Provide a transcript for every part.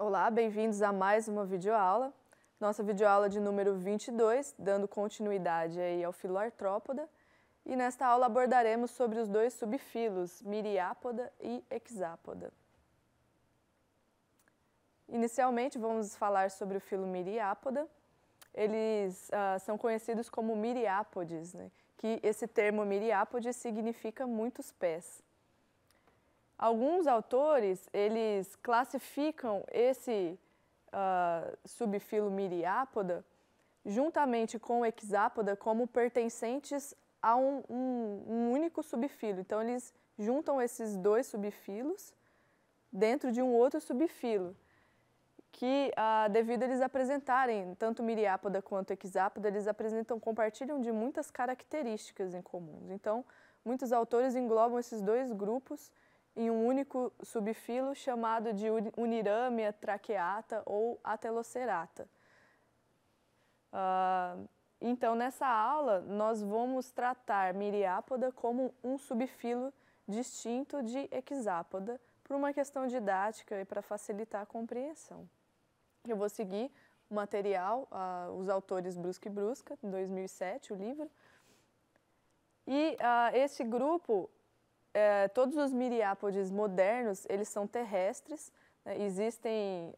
Olá, bem-vindos a mais uma videoaula. Nossa videoaula de número 22, dando continuidade aí ao filo artrópoda. E nesta aula abordaremos sobre os dois subfilos, Myriapoda e Hexapoda. Inicialmente, vamos falar sobre o filo Myriapoda. Eles são conhecidos como Myriápodes, né? Que esse termo Myriápodes significa muitos pés. Alguns autores, eles classificam esse subfilo Myriapoda juntamente com o Hexapoda como pertencentes a um único subfilo. Então, eles juntam esses dois subfilos dentro de um outro subfilo, que devido a eles apresentarem, tanto Myriapoda quanto Hexapoda, eles compartilham de muitas características em comuns. Então, muitos autores englobam esses dois grupos em um único subfilo chamado de Uniramia tracheata ou Atelocerata. Então, nessa aula, nós vamos tratar Myriapoda como um subfilo distinto de Hexapoda, por uma questão didática e para facilitar a compreensão. Eu vou seguir o material, os autores Brusca e Brusca, em 2007, o livro. E esse grupo, todos os Myriápodes modernos, eles são terrestres, né? Existem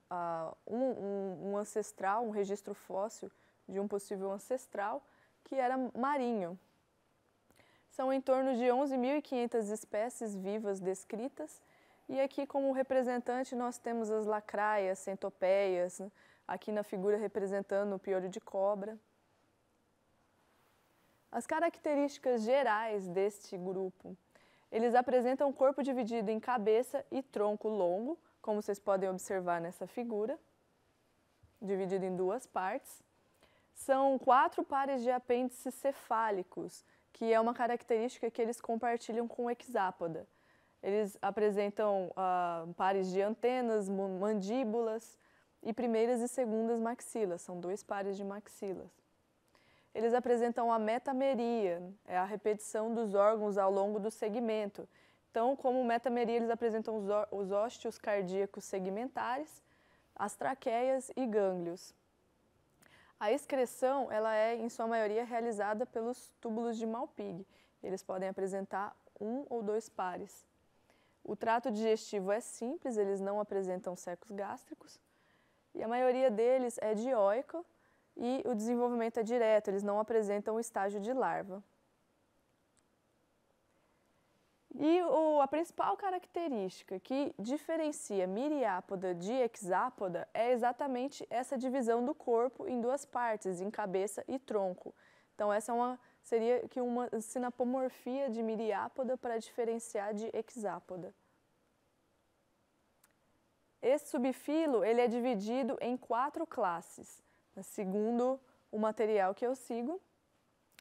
um ancestral, um registro fóssil de um possível ancestral que era marinho. São em torno de 11.500 espécies vivas descritas, e aqui como representante nós temos as lacraias, centopeias, né? Aqui na figura representando o piolho de cobra. As características gerais deste grupo: eles apresentam um corpo dividido em cabeça e tronco longo, como vocês podem observar nessa figura, dividido em duas partes. São 4 pares de apêndices cefálicos, que é uma característica que eles compartilham com o Hexapoda. Eles apresentam pares de antenas, mandíbulas e primeiras e segundas maxilas, são 2 pares de maxilas. Eles apresentam a metameria, é a repetição dos órgãos ao longo do segmento. Então, como metameria, eles apresentam os ósteos cardíacos segmentares, as traqueias e gânglios. A excreção, ela é, em sua maioria, realizada pelos túbulos de Malpighi. Eles podem apresentar 1 ou 2 pares. O trato digestivo é simples, eles não apresentam secos gástricos. E a maioria deles é dioica e o desenvolvimento é direto, eles não apresentam o estágio de larva. E a principal característica que diferencia Myriapoda de Hexapoda é exatamente essa divisão do corpo em 2 partes, em cabeça e tronco. Então, essa seria uma sinapomorfia de Myriapoda para diferenciar de Hexapoda. Esse subfilo ele é dividido em 4 classes, segundo o material que eu sigo.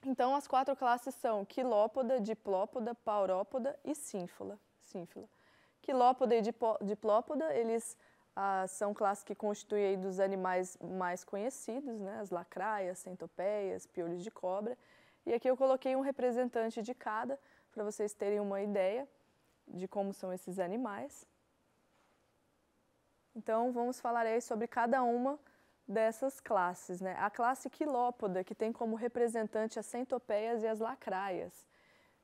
Então, as 4 classes são Quilópoda, Diplópoda, Paurópoda e Sínfila. Quilópoda e Diplópoda, eles são classes que constituem aí dos animais mais conhecidos, né? As lacraias, centopeias, piolhos de cobra. E aqui eu coloquei um representante de cada, para vocês terem uma ideia de como são esses animais. Então, vamos falar aí sobre cada uma dessas classes, né? A classe Quilópoda, que tem como representante as centopeias e as lacraias.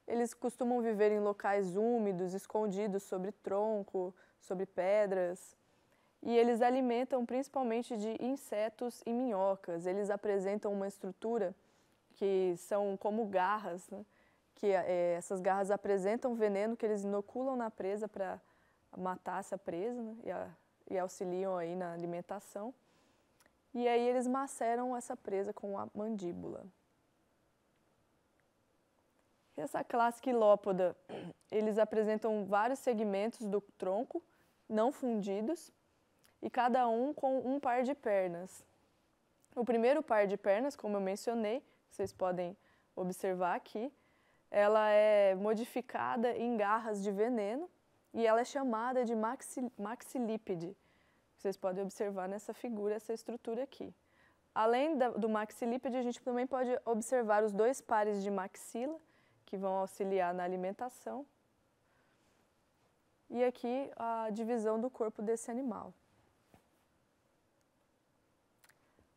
Eles costumam viver em locais úmidos, escondidos sobre tronco, sobre pedras. E eles alimentam principalmente de insetos e minhocas. Eles apresentam uma estrutura que são como garras, né? Que essas garras apresentam veneno que eles inoculam na presa para matar essa presa, né? E auxiliam aí na alimentação. E aí eles maceram essa presa com a mandíbula. Essa classe Quilópoda, eles apresentam vários segmentos do tronco, não fundidos, e cada um com um par de pernas. O primeiro par de pernas, como eu mencionei, vocês podem observar aqui, ela é modificada em garras de veneno e ela é chamada de maxilípede. Vocês podem observar nessa figura essa estrutura aqui. Além do maxilípede, a gente também pode observar os 2 pares de maxila, que vão auxiliar na alimentação. E aqui a divisão do corpo desse animal.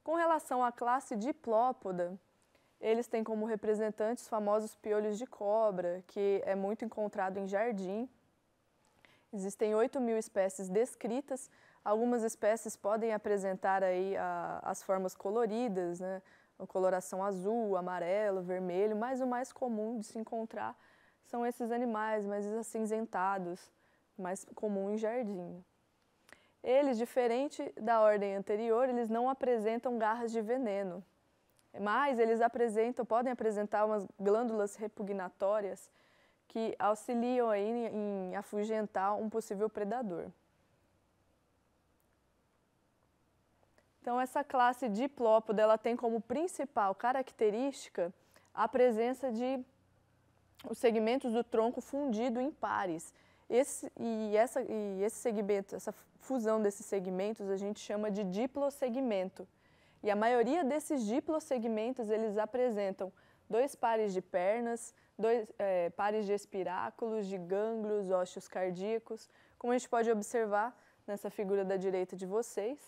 Com relação à classe Diplópoda, eles têm como representantes os famosos piolhos de cobra, que é muito encontrado em jardim. Existem 8.000 espécies descritas. Algumas espécies podem apresentar aí as formas coloridas, né? A coloração azul, amarelo, vermelho, mas o mais comum de se encontrar são esses animais mais acinzentados, mais comum em jardim. Eles, diferente da ordem anterior, eles não apresentam garras de veneno, mas eles podem apresentar umas glândulas repugnatórias que auxiliam aí em afugentar um possível predador. Então, essa classe Diplópoda, ela tem como principal característica a presença de os segmentos do tronco fundido em pares. Esse segmento, essa fusão desses segmentos, a gente chama de diplosegmento. E a maioria desses diplosegmentos, eles apresentam 2 pares de pernas, 2 pares de espiráculos, de gânglios, ósseos cardíacos, como a gente pode observar nessa figura da direita de vocês,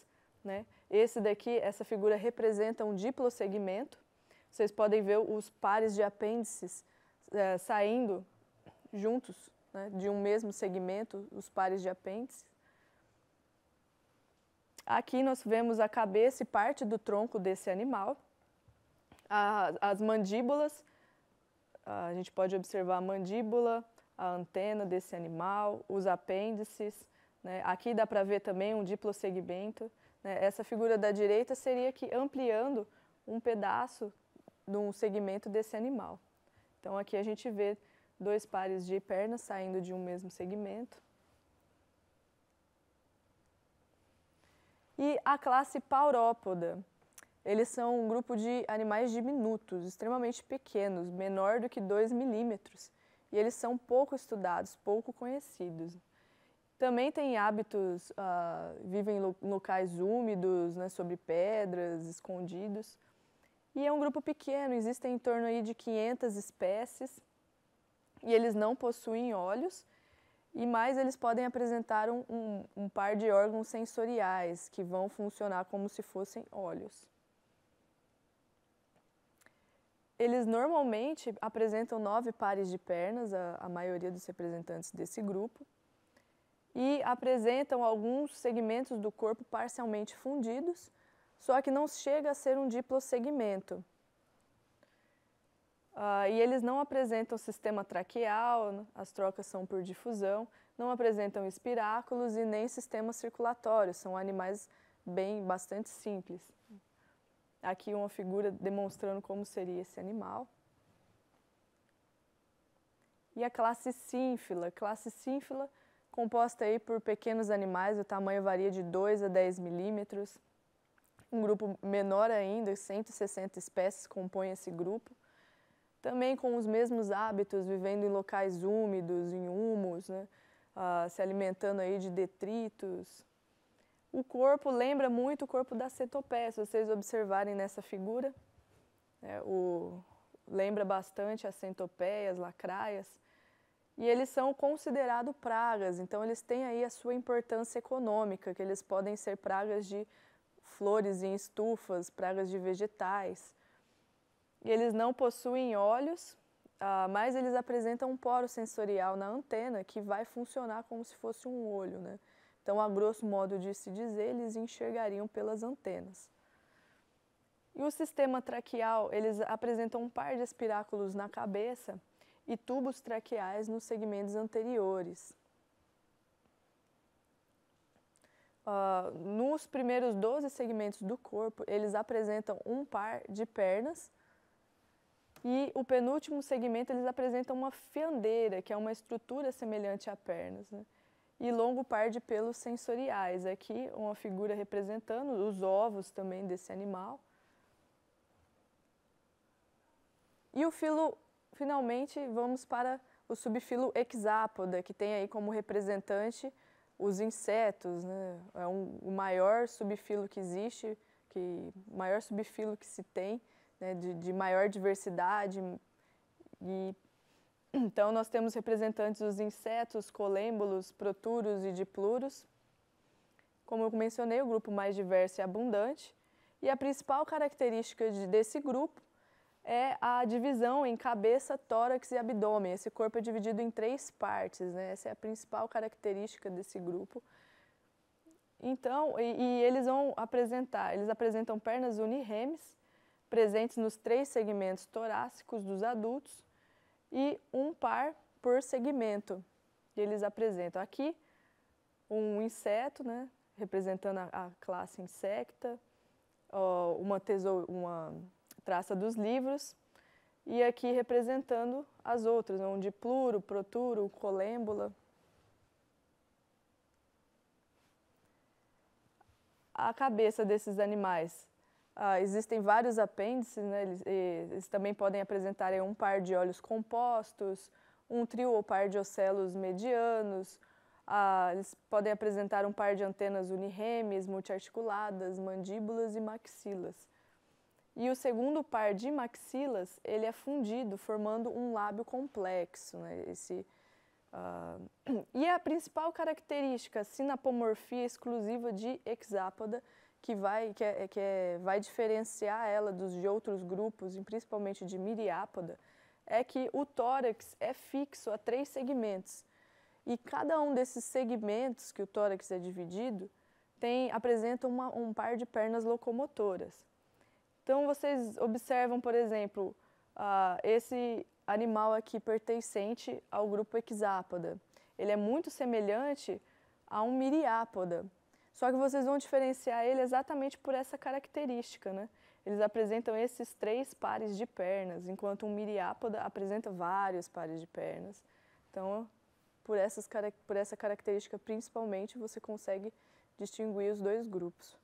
né? Essa figura representa um diplosegmento. Vocês podem ver os pares de apêndices saindo juntos, né, de um mesmo segmento, os pares de apêndices. Aqui nós vemos a cabeça e parte do tronco desse animal. As mandíbulas, a gente pode observar a mandíbula, a antena desse animal, os apêndices, né? Aqui dá para ver também um diplosegmento. Essa figura da direita seria que ampliando um pedaço de um segmento desse animal. Então aqui a gente vê 2 pares de pernas saindo de um mesmo segmento. E a classe Paurópoda, eles são um grupo de animais diminutos, extremamente pequenos, menor do que 2 milímetros. E eles são pouco estudados, pouco conhecidos. Também têm hábitos, vivem em locais úmidos, né, sobre pedras, escondidos. E é um grupo pequeno, existem em torno aí de 500 espécies. E eles não possuem olhos, e mais eles podem apresentar um par de órgãos sensoriais, que vão funcionar como se fossem olhos. Eles normalmente apresentam 9 pares de pernas, a maioria dos representantes desse grupo, e apresentam alguns segmentos do corpo parcialmente fundidos, só que não chega a ser um diplosegmento. E eles não apresentam sistema traqueal, as trocas são por difusão, não apresentam espiráculos e nem sistema circulatório, são animais bastante simples. Aqui uma figura demonstrando como seria esse animal. E a classe Sínfila. Classe Sínfila composta aí por pequenos animais, o tamanho varia de 2 a 10 milímetros. Um grupo menor ainda, 160 espécies compõem esse grupo. Também com os mesmos hábitos, vivendo em locais úmidos, em humus, né? Se alimentando aí de detritos. O corpo lembra muito o corpo da centopeia, se vocês observarem nessa figura. Lembra bastante as centopeias, lacraias. E eles são considerados pragas, então eles têm aí a sua importância econômica, que eles podem ser pragas de flores em estufas, pragas de vegetais. E eles não possuem olhos, mas eles apresentam um poro sensorial na antena que vai funcionar como se fosse um olho, né? Então, a grosso modo de se dizer, eles enxergariam pelas antenas. E o sistema traqueal, eles apresentam um par de espiráculos na cabeça e tubos traqueais nos segmentos anteriores. Nos primeiros 12 segmentos do corpo, eles apresentam um par de pernas e o penúltimo segmento eles apresentam uma fiandeira, que é uma estrutura semelhante a pernas, né? E longo par de pelos sensoriais. Aqui uma figura representando os ovos também desse animal. E o filo, finalmente, vamos para o subfilo Hexápoda, que tem aí como representante os insetos, né? É o maior subfilo que existe, o maior subfilo que se tem, né? de maior diversidade. Então, nós temos representantes dos insetos, colêmbolos, proturos e dipluros. Como eu mencionei, o grupo mais diverso e abundante. E a principal característica desse grupo é a divisão em cabeça, tórax e abdômen. Esse corpo é dividido em 3 partes, né? Essa é a principal característica desse grupo. Então, eles apresentam pernas unirremes, presentes nos 3 segmentos torácicos dos adultos e um par por segmento. E eles apresentam aqui um inseto, né, representando a classe Insecta, uma traça dos livros, e aqui representando as outras, um dipluro, proturo, colêmbula. A cabeça desses animais, existem vários apêndices, né? Eles também podem apresentar um par de olhos compostos, um trio ou par de ocelos medianos, eles podem apresentar um par de antenas unirremes, multiarticuladas, mandíbulas e maxilas. E o segundo par de maxilas, ele é fundido, formando um lábio complexo, né? E a principal característica, a sinapomorfia exclusiva de hexápoda, que vai diferenciar ela de outros grupos, e principalmente de miriápoda, é que o tórax é fixo a 3 segmentos. E cada um desses segmentos que o tórax é dividido apresenta um par de pernas locomotoras. Então, vocês observam, por exemplo, esse animal aqui pertencente ao grupo hexápoda. Ele é muito semelhante a um miriápoda, só que vocês vão diferenciar ele exatamente por essa característica, né? Eles apresentam esses 3 pares de pernas, enquanto um miriápoda apresenta vários pares de pernas. Então, por essa característica principalmente, você consegue distinguir os 2 grupos.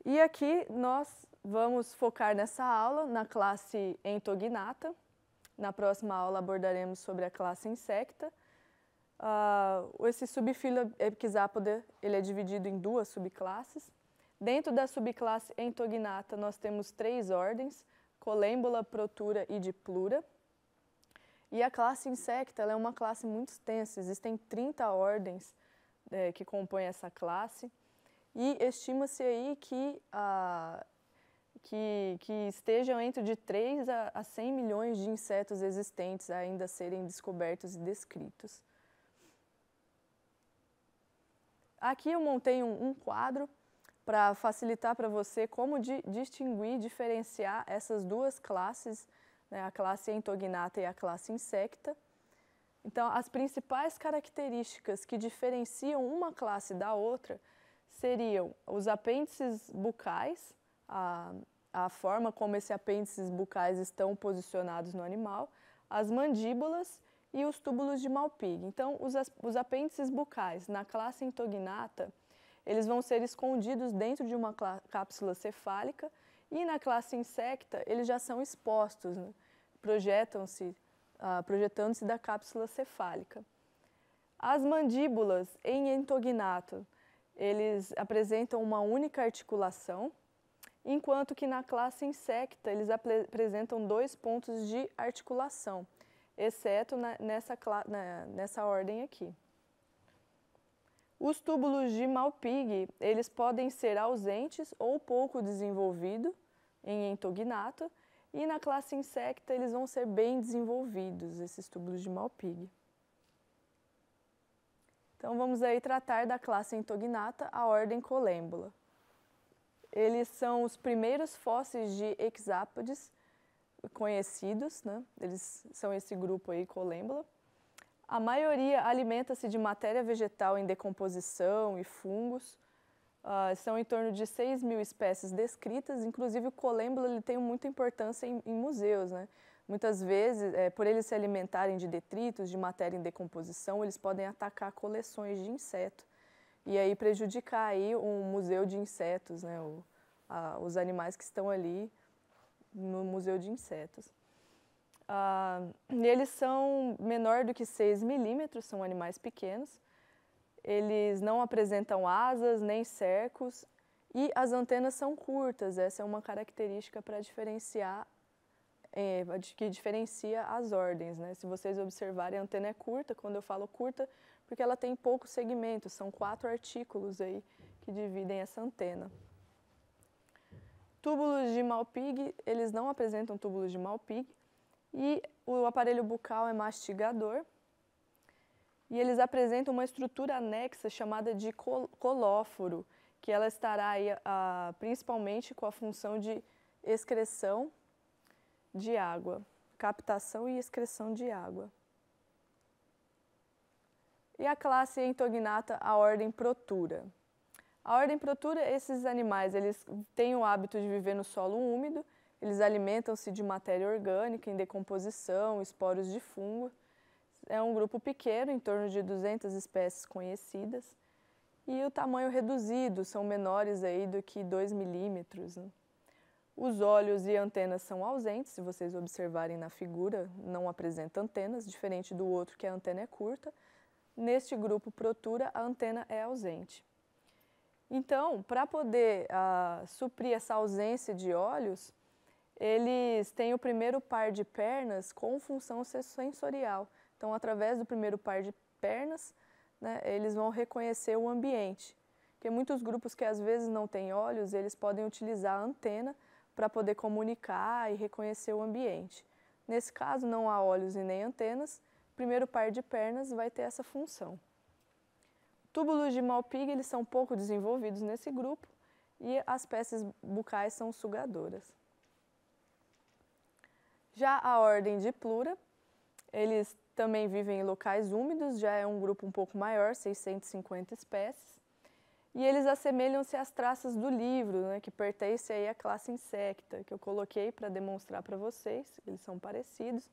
E aqui nós vamos focar nessa aula na classe Entognata. Na próxima aula abordaremos sobre a classe Insecta. Esse subfilo Hexápoda, ele é dividido em 2 subclasses. Dentro da subclasse Entognata nós temos 3 ordens, Colêmbula, Protura e Diplura. E a classe Insecta ela é uma classe muito extensa, existem 30 ordens que compõem essa classe. E estima-se aí que estejam entre de 3 a 100 milhões de insetos existentes ainda a serem descobertos e descritos. Aqui eu montei um quadro para facilitar para você como distinguir, diferenciar essas 2 classes, né, a classe Entognata e a classe Insecta. Então, as principais características que diferenciam uma classe da outra seriam os apêndices bucais, a forma como esses apêndices bucais estão posicionados no animal, as mandíbulas e os túbulos de Malpighi. Então, os apêndices bucais na classe Entognata, eles vão ser escondidos dentro de uma cápsula cefálica e na classe Insecta eles já são expostos, né? Projetando-se da cápsula cefálica. As mandíbulas em Entognata, eles apresentam uma única articulação, enquanto que na classe Insecta eles apresentam 2 pontos de articulação, exceto nessa ordem aqui. Os túbulos de Malpighi, eles podem ser ausentes ou pouco desenvolvidos em Entognata, e na classe Insecta eles vão ser bem desenvolvidos, esses túbulos de Malpighi. Então vamos aí tratar da classe Entognata, a ordem Colêmbula. Eles são os primeiros fósseis de hexápodes conhecidos, né? Eles são esse grupo aí, Colêmbula. A maioria alimenta-se de matéria vegetal em decomposição e fungos. São em torno de 6 mil espécies descritas, inclusive o Colêmbula ele tem muita importância em museus, né? Muitas vezes, por eles se alimentarem de detritos, de matéria em decomposição, eles podem atacar coleções de insetos e aí prejudicar aí um museu de insetos, né? Os animais que estão ali no museu de insetos. Eles são menor do que 6 milímetros, são animais pequenos. Eles não apresentam asas nem cercos e as antenas são curtas. Essa é uma característica para diferenciar, que diferencia as ordens, né? Se vocês observarem, a antena é curta. Quando eu falo curta, porque ela tem poucos segmentos, são 4 artículos aí que que dividem essa antena. Túbulos de Malpighi, eles não apresentam túbulos de Malpighi, e o aparelho bucal é mastigador, e eles apresentam uma estrutura anexa chamada de colóforo, que ela estará aí, principalmente com a função de excreção de água, captação e excreção de água. E a classe Entognata, a ordem Protura. A ordem Protura, esses animais, eles têm o hábito de viver no solo úmido, eles alimentam-se de matéria orgânica em decomposição, esporos de fungo. É um grupo pequeno, em torno de 200 espécies conhecidas, e o tamanho reduzido, são menores aí do que 2 milímetros, né? Os olhos e antenas são ausentes, se vocês observarem na figura, não apresenta antenas, diferente do outro que a antena é curta. Neste grupo Protura, a antena é ausente. Então, para poder suprir essa ausência de olhos, eles têm o primeiro par de pernas com função sensorial. Então, através do primeiro par de pernas, né, eles vão reconhecer o ambiente. Porque muitos grupos que às vezes não têm olhos, eles podem utilizar a antena para poder comunicar e reconhecer o ambiente. Nesse caso, não há olhos e nem antenas, o primeiro par de pernas vai ter essa função. Túbulos de Malpighi, eles são pouco desenvolvidos nesse grupo, e as peças bucais são sugadoras. Já a ordem de Plura, eles também vivem em locais úmidos, já é um grupo um pouco maior, 650 espécies, e eles assemelham-se às traças do livro, né, que pertence aí à classe Insecta, que eu coloquei para demonstrar para vocês, eles são parecidos,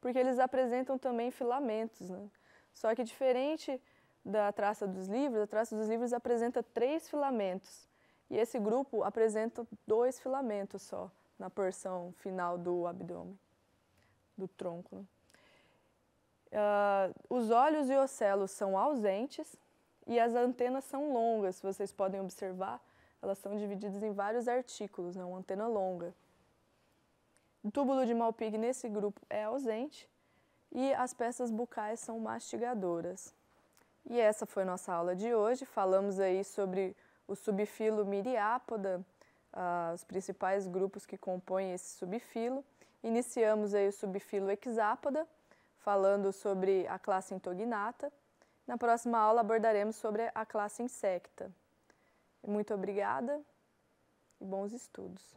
porque eles apresentam também filamentos, né? Só que diferente da traça dos livros, a traça dos livros apresenta 3 filamentos, e esse grupo apresenta 2 filamentos só, na porção final do abdômen, do tronco, né? Os olhos e ocelos são ausentes e as antenas são longas, se vocês podem observar, elas são divididas em vários artículos, né? Uma antena longa. O túbulo de Malpighi nesse grupo é ausente e as peças bucais são mastigadoras. E essa foi nossa aula de hoje, falamos aí sobre o subfilo Myriapoda, os principais grupos que compõem esse subfilo. Iniciamos aí o subfilo Hexapoda, falando sobre a classe Entognata. Na próxima aula abordaremos sobre a classe Insecta. Muito obrigada e bons estudos.